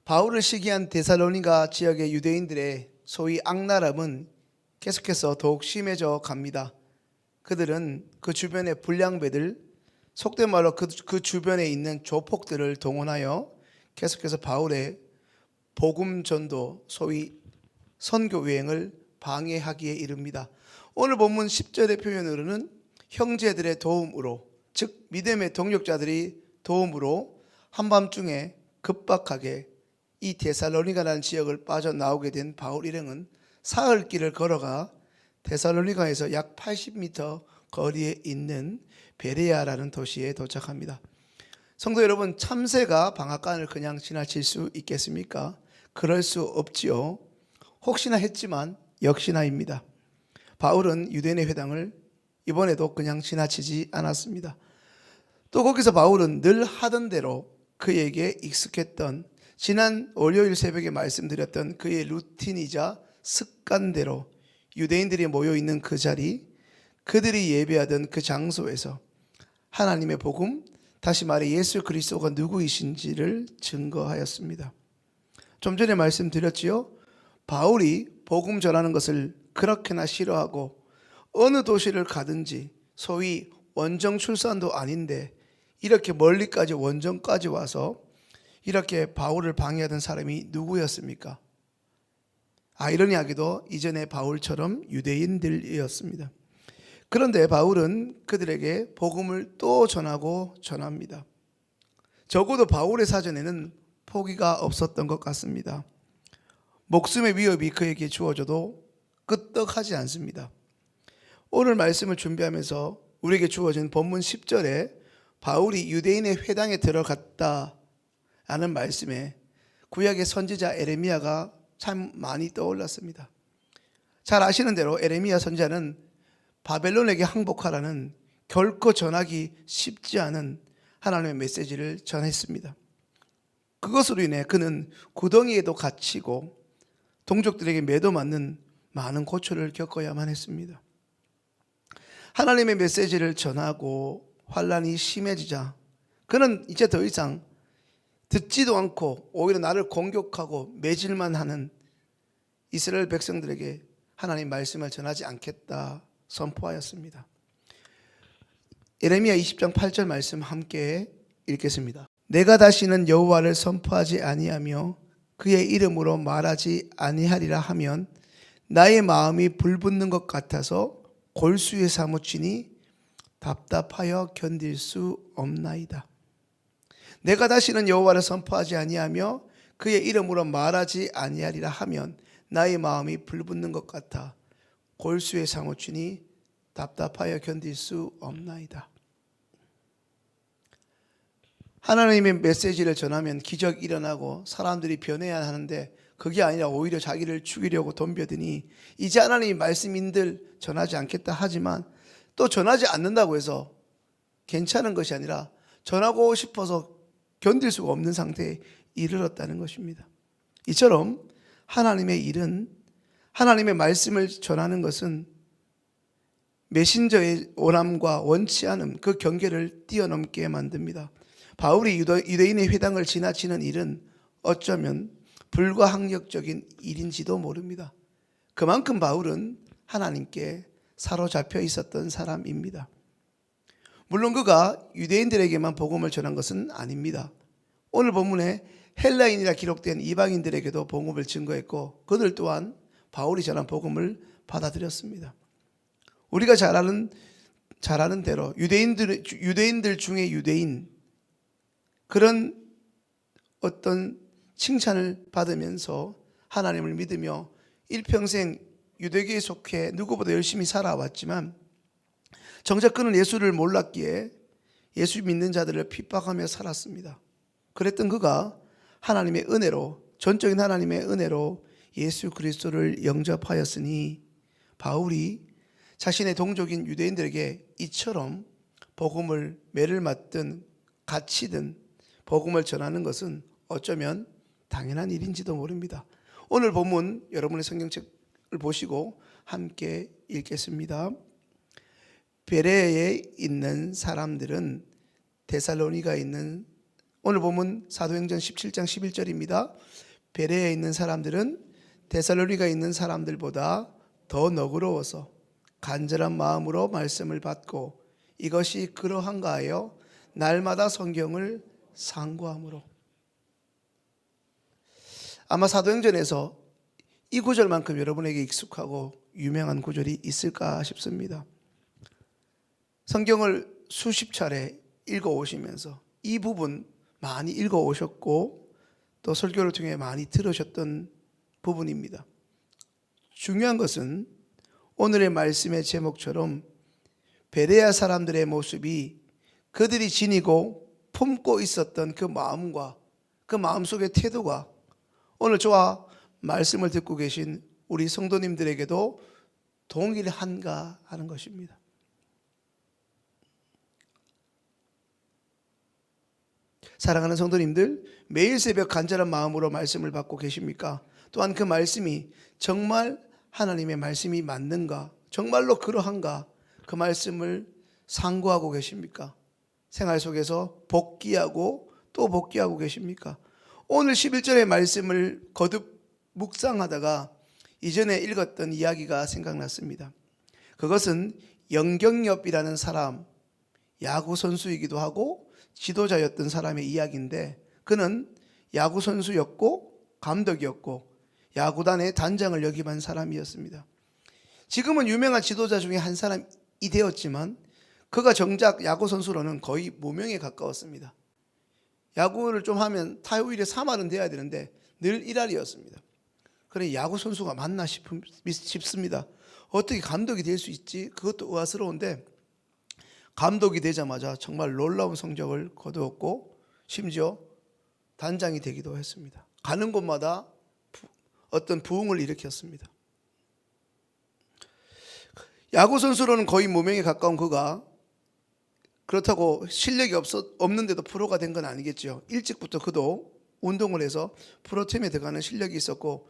바울을 시기한 데살로니가 지역의 유대인들의 소위 악랄함은 계속해서 더욱 심해져 갑니다. 그들은 그 주변의 불량배들, 속된 말로 그 주변에 있는 조폭들을 동원하여 계속해서 바울의 복음 전도, 소위 선교 유행을 방해하기에 이릅니다. 오늘 본문 10절의 표현으로는 형제들의 도움으로, 즉 믿음의 동력자들이 도움으로 한밤중에 급박하게 이 데살로니가라는 지역을 빠져나오게 된 바울 일행은 사흘길을 걸어가 데살로니가에서 약 80m 거리에 있는 베레아라는 도시에 도착합니다. 성도 여러분, 참새가 방앗간을 그냥 지나칠 수 있겠습니까? 그럴 수 없지요. 혹시나 했지만 역시나입니다. 바울은 유대인의 회당을 이번에도 그냥 지나치지 않았습니다. 또 거기서 바울은 늘 하던 대로 그에게 익숙했던, 지난 월요일 새벽에 말씀드렸던 그의 루틴이자 습관대로 유대인들이 모여있는 그 자리, 그들이 예배하던 그 장소에서 하나님의 복음, 다시 말해 예수 그리스도가 누구이신지를 증거하였습니다. 좀 전에 말씀드렸지요. 바울이 복음 전하는 것을 그렇게나 싫어하고 어느 도시를 가든지 소위 원정 출산도 아닌데 이렇게 멀리까지 원정까지 와서 이렇게 바울을 방해하던 사람이 누구였습니까? 아이러니하게도 이전에 바울처럼 유대인들이었습니다. 그런데 바울은 그들에게 복음을 또 전하고 전합니다. 적어도 바울의 사전에는 포기가 없었던 것 같습니다. 목숨의 위협이 그에게 주어져도 끄떡하지 않습니다. 오늘 말씀을 준비하면서 우리에게 주어진 본문 10절에 바울이 유대인의 회당에 들어갔다 라는 말씀에 구약의 선지자 에레미야가 참 많이 떠올랐습니다. 잘 아시는 대로 에레미야 선지자는 바벨론에게 항복하라는 결코 전하기 쉽지 않은 하나님의 메시지를 전했습니다. 그것으로 인해 그는 구덩이에도 갇히고 동족들에게 매도 맞는 많은 고초를 겪어야만 했습니다. 하나님의 메시지를 전하고 환란이 심해지자 그는 이제 더 이상 듣지도 않고 오히려 나를 공격하고 매질만 하는 이스라엘 백성들에게 하나님 말씀을 전하지 않겠다 선포하였습니다. 예레미야 20장 8절 말씀 함께 읽겠습니다. 내가 다시는 여호와를 선포하지 아니하며 그의 이름으로 말하지 아니하리라 하면 나의 마음이 불붙는 것 같아서 골수에 사무치니 답답하여 견딜 수 없나이다. 내가 다시는 여호와를 선포하지 아니하며 그의 이름으로 말하지 아니하리라 하면 나의 마음이 불붙는 것 같아 골수에 사무치니 답답하여 견딜 수 없나이다. 하나님의 메시지를 전하면 기적이 일어나고 사람들이 변해야 하는데 그게 아니라 오히려 자기를 죽이려고 덤벼드니 이제 하나님이 말씀인들 전하지 않겠다 하지만 또 전하지 않는다고 해서 괜찮은 것이 아니라 전하고 싶어서 견딜 수가 없는 상태에 이르렀다는 것입니다. 이처럼 하나님의 일은, 하나님의 말씀을 전하는 것은 메신저의 원함과 원치 않음, 그 경계를 뛰어넘게 만듭니다. 바울이 유대인의 회당을 지나치는 일은 어쩌면 불가항력적인 일인지도 모릅니다. 그만큼 바울은 하나님께 사로잡혀 있었던 사람입니다. 물론 그가 유대인들에게만 복음을 전한 것은 아닙니다. 오늘 본문에 헬라인이라 기록된 이방인들에게도 복음을 증거했고 그들 또한 바울이 전한 복음을 받아들였습니다. 우리가 잘 아는 대로 유대인들 중에 유대인, 그런 어떤 칭찬을 받으면서 하나님을 믿으며 일평생 유대교에 속해 누구보다 열심히 살아왔지만 정작 그는 예수를 몰랐기에 예수 믿는 자들을 핍박하며 살았습니다. 그랬던 그가 하나님의 은혜로, 전적인 하나님의 은혜로 예수 그리스도를 영접하였으니 바울이 자신의 동족인 유대인들에게 이처럼 복음을 매를 맞든 갇히든 복음을 전하는 것은 어쩌면 당연한 일인지도 모릅니다. 오늘 본문 여러분의 성경책을 보시고 함께 읽겠습니다. 베레아에 있는 사람들은 데살로니가에 있는 오늘 본문 사도행전 17장 11절입니다. 베레아에 있는 사람들은 데살로니가에 있는 사람들보다 더 너그러워서 간절한 마음으로 말씀을 받고 이것이 그러한가 하여 날마다 성경을 상고함으로. 아마 사도행전에서 이 구절만큼 여러분에게 익숙하고 유명한 구절이 있을까 싶습니다. 성경을 수십 차례 읽어오시면서 이 부분 많이 읽어오셨고 또 설교를 통해 많이 들으셨던 부분입니다. 중요한 것은 오늘의 말씀의 제목처럼 베레아 사람들의 모습이 그들이 지니고 품고 있었던 그 마음과 그 마음속의 태도가 오늘 저와 말씀을 듣고 계신 우리 성도님들에게도 동일한가 하는 것입니다. 사랑하는 성도님들, 매일 새벽 간절한 마음으로 말씀을 받고 계십니까? 또한 그 말씀이 정말 하나님의 말씀이 맞는가? 정말로 그러한가? 그 말씀을 상고하고 계십니까? 생활 속에서 복기하고 또 복기하고 계십니까? 오늘 11절의 말씀을 거듭 묵상하다가 이전에 읽었던 이야기가 생각났습니다. 그것은 영경엽이라는 사람, 야구 선수이기도 하고 지도자였던 사람의 이야기인데, 그는 야구 선수였고 감독이었고 야구단의 단장을 역임한 사람이었습니다. 지금은 유명한 지도자 중에 한 사람이 되었지만 그가 정작 야구 선수로는 거의 무명에 가까웠습니다. 야구를 좀 하면 타율이 3할은 돼야 되는데 늘 1할이었습니다. 그래 야구 선수가 맞나 싶습니다. 어떻게 감독이 될 수 있지? 그것도 의아스러운데 감독이 되자마자 정말 놀라운 성적을 거두었고 심지어 단장이 되기도 했습니다. 가는 곳마다 어떤 부흥을 일으켰습니다. 야구 선수로는 거의 무명에 가까운 그가 그렇다고 실력이 없는데도 프로가 된 건 아니겠죠. 일찍부터 그도 운동을 해서 프로팀에 들어가는 실력이 있었고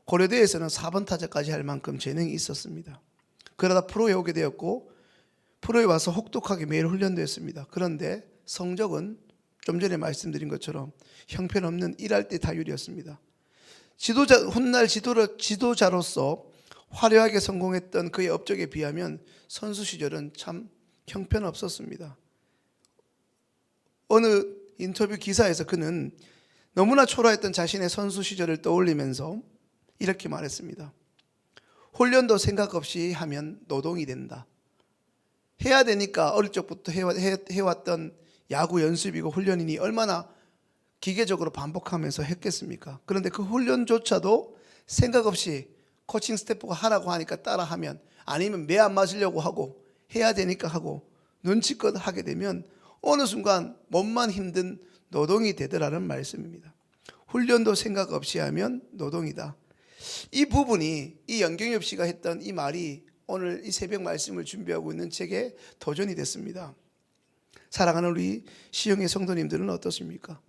고려대에서는 4번 타자까지 할 만큼 재능이 있었습니다. 그러다 프로에 오게 되었고 프로에 와서 혹독하게 매일 훈련되었습니다. 그런데 성적은 좀 전에 말씀드린 것처럼 형편없는 1할대 타율이었습니다. 훗날 지도자로서 화려하게 성공했던 그의 업적에 비하면 선수 시절은 참 형편없었습니다. 어느 인터뷰 기사에서 그는 너무나 초라했던 자신의 선수 시절을 떠올리면서 이렇게 말했습니다. 훈련도 생각 없이 하면 노동이 된다. 해야 되니까 어릴 적부터 해왔던 야구 연습이고 훈련이니 얼마나 기계적으로 반복하면서 했겠습니까? 그런데 그 훈련조차도 생각 없이 코칭 스태프가 하라고 하니까 따라하면, 아니면 매 안 맞으려고 하고 해야 되니까 하고 눈치껏 하게 되면 어느 순간 몸만 힘든 노동이 되더라는 말씀입니다. 훈련도 생각 없이 하면 노동이다. 이 부분이, 이 영경엽 씨가 했던 이 말이 오늘 이 새벽 말씀을 준비하고 있는 제게 도전이 됐습니다. 사랑하는 우리 시흥의 성도님들은 어떻습니까?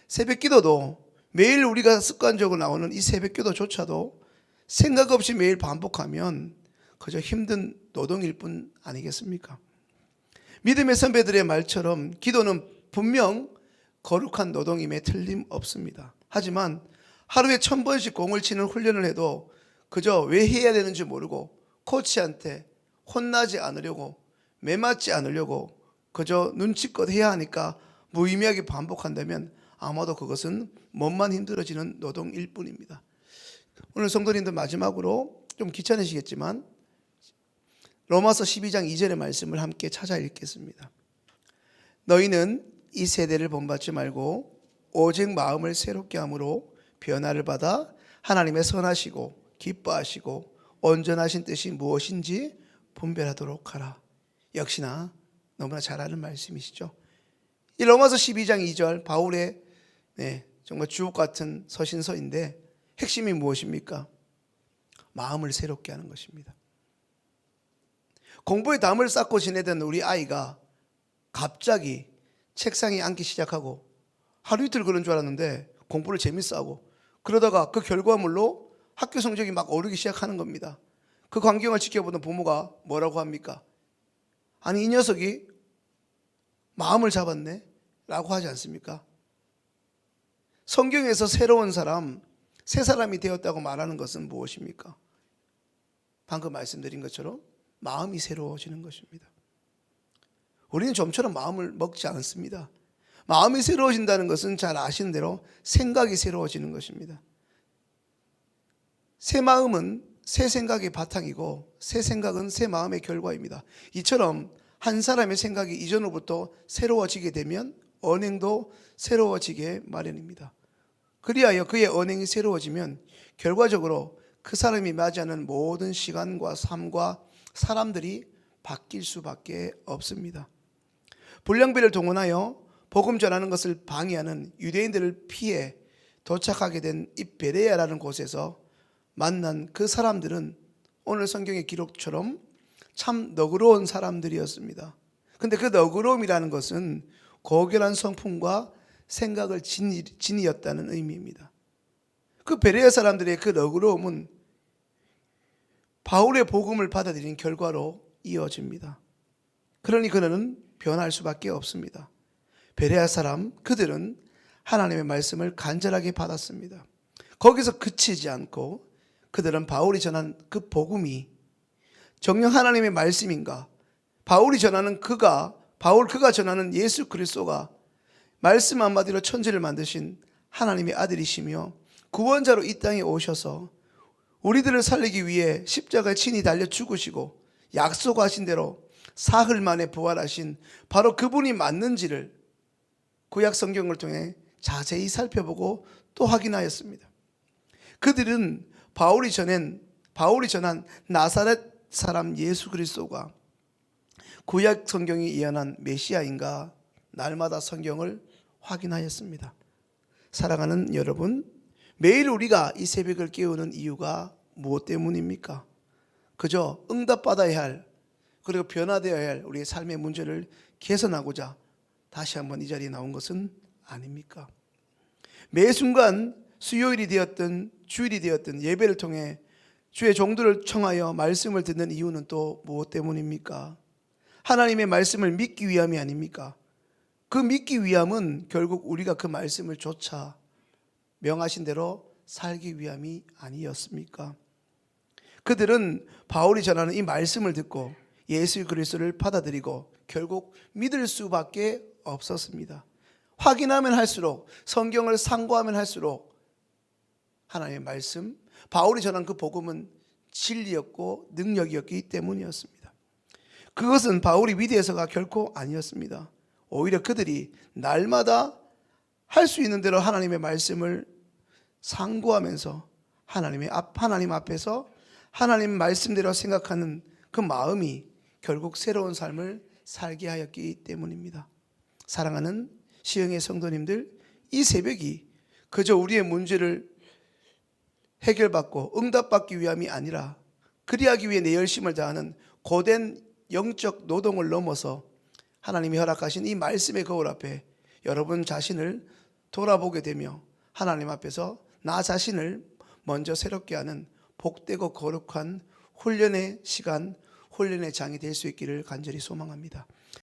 새벽 기도도 매일 우리가 습관적으로 나오는 이 새벽 기도조차도 생각 없이 매일 반복하면 그저 힘든 노동일 뿐 아니겠습니까? 믿음의 선배들의 말처럼 기도는 분명 거룩한 노동임에 틀림없습니다. 하지만 하루에 1000번씩 공을 치는 훈련을 해도 그저 왜 해야 되는지 모르고 코치한테 혼나지 않으려고, 매맞지 않으려고 그저 눈치껏 해야 하니까 무의미하게 반복한다면 아마도 그것은 몸만 힘들어지는 노동일 뿐입니다. 오늘 성도님들 마지막으로 좀 귀찮으시겠지만 로마서 12장 2절의 말씀을 함께 찾아 읽겠습니다. 너희는 이 세대를 본받지 말고 오직 마음을 새롭게 함으로 변화를 받아 하나님의 선하시고 기뻐하시고 온전하신 뜻이 무엇인지 분별하도록 하라. 역시나 너무나 잘 아는 말씀이시죠. 이 로마서 12장 2절 바울의 정말 주옥 같은 서신서인데 핵심이 무엇입니까? 마음을 새롭게 하는 것입니다. 공부에 담을 쌓고 지내던 우리 아이가 갑자기 책상에 앉기 시작하고 하루 이틀 그런 줄 알았는데 공부를 재밌어 하고, 그러다가 그 결과물로 학교 성적이 막 오르기 시작하는 겁니다. 그 광경을 지켜보던 부모가 뭐라고 합니까? 아니 이 녀석이 마음을 잡았네 라고 하지 않습니까? 성경에서 새로운 사람, 새 사람이 되었다고 말하는 것은 무엇입니까? 방금 말씀드린 것처럼 마음이 새로워지는 것입니다. 우리는 좀처럼 마음을 먹지 않습니다. 마음이 새로워진다는 것은 잘 아시는 대로 생각이 새로워지는 것입니다. 새 마음은 새 생각의 바탕이고 새 생각은 새 마음의 결과입니다. 이처럼 한 사람의 생각이 이전으로부터 새로워지게 되면 언행도 새로워지게 마련입니다. 그리하여 그의 언행이 새로워지면 결과적으로 그 사람이 맞이하는 모든 시간과 삶과 사람들이 바뀔 수밖에 없습니다. 불량배를 동원하여 복음 전하는 것을 방해하는 유대인들을 피해 도착하게 된 이 베레아라는 곳에서 만난 그 사람들은 오늘 성경의 기록처럼 참 너그러운 사람들이었습니다. 근데 그 너그러움이라는 것은 고결한 성품과 생각을 지니었다는 의미입니다. 그 베레아 사람들의 그 너그러움은 바울의 복음을 받아들인 결과로 이어집니다. 그러니 그는 변할 수밖에 없습니다. 베레아 사람, 그들은 하나님의 말씀을 간절하게 받았습니다. 거기서 그치지 않고 그들은 바울이 전한 그 복음이 정녕 하나님의 말씀인가, 바울이 전하는 그가 전하는 예수 그리스도가 말씀 한마디로 천지를 만드신 하나님의 아들이시며 구원자로 이 땅에 오셔서 우리들을 살리기 위해 십자가에 친히 달려 죽으시고 약속하신 대로 사흘 만에 부활하신 바로 그분이 맞는지를 구약 성경을 통해 자세히 살펴보고 또 확인하였습니다. 그들은 바울이 전한 나사렛 사람 예수 그리스도가 구약 성경이 예언한 메시아인가 날마다 성경을 확인하였습니다. 사랑하는 여러분, 매일 우리가 이 새벽을 깨우는 이유가 무엇 때문입니까? 그저 응답받아야 할, 그리고 변화되어야 할 우리의 삶의 문제를 개선하고자 다시 한번 이 자리에 나온 것은 아닙니까? 매 순간 수요일이 되었든 주일이 되었든 예배를 통해 주의 종들을 청하여 말씀을 듣는 이유는 또 무엇 때문입니까? 하나님의 말씀을 믿기 위함이 아닙니까? 그 믿기 위함은 결국 우리가 그 말씀을 조차 명하신 대로 살기 위함이 아니었습니까? 그들은 바울이 전하는 이 말씀을 듣고 예수 그리스도를 받아들이고 결국 믿을 수밖에 없었습니다. 확인하면 할수록, 성경을 상고하면 할수록 하나님의 말씀, 바울이 전한 그 복음은 진리였고 능력이었기 때문이었습니다. 그것은 바울이 위대해서가 결코 아니었습니다. 오히려 그들이 날마다 할 수 있는 대로 하나님의 말씀을 상고하면서 하나님 앞에서 하나님 말씀대로 생각하는 그 마음이 결국 새로운 삶을 살게 하였기 때문입니다. 사랑하는 시흥의 성도님들, 이 새벽이 그저 우리의 문제를 해결받고 응답받기 위함이 아니라 그리하기 위해 내 열심을 다하는 고된 영적 노동을 넘어서 하나님이 허락하신 이 말씀의 거울 앞에 여러분 자신을 돌아보게 되며 하나님 앞에서 나 자신을 먼저 새롭게 하는 복되고 거룩한 훈련의 시간, 훈련의 장이 될 수 있기를 간절히 소망합니다.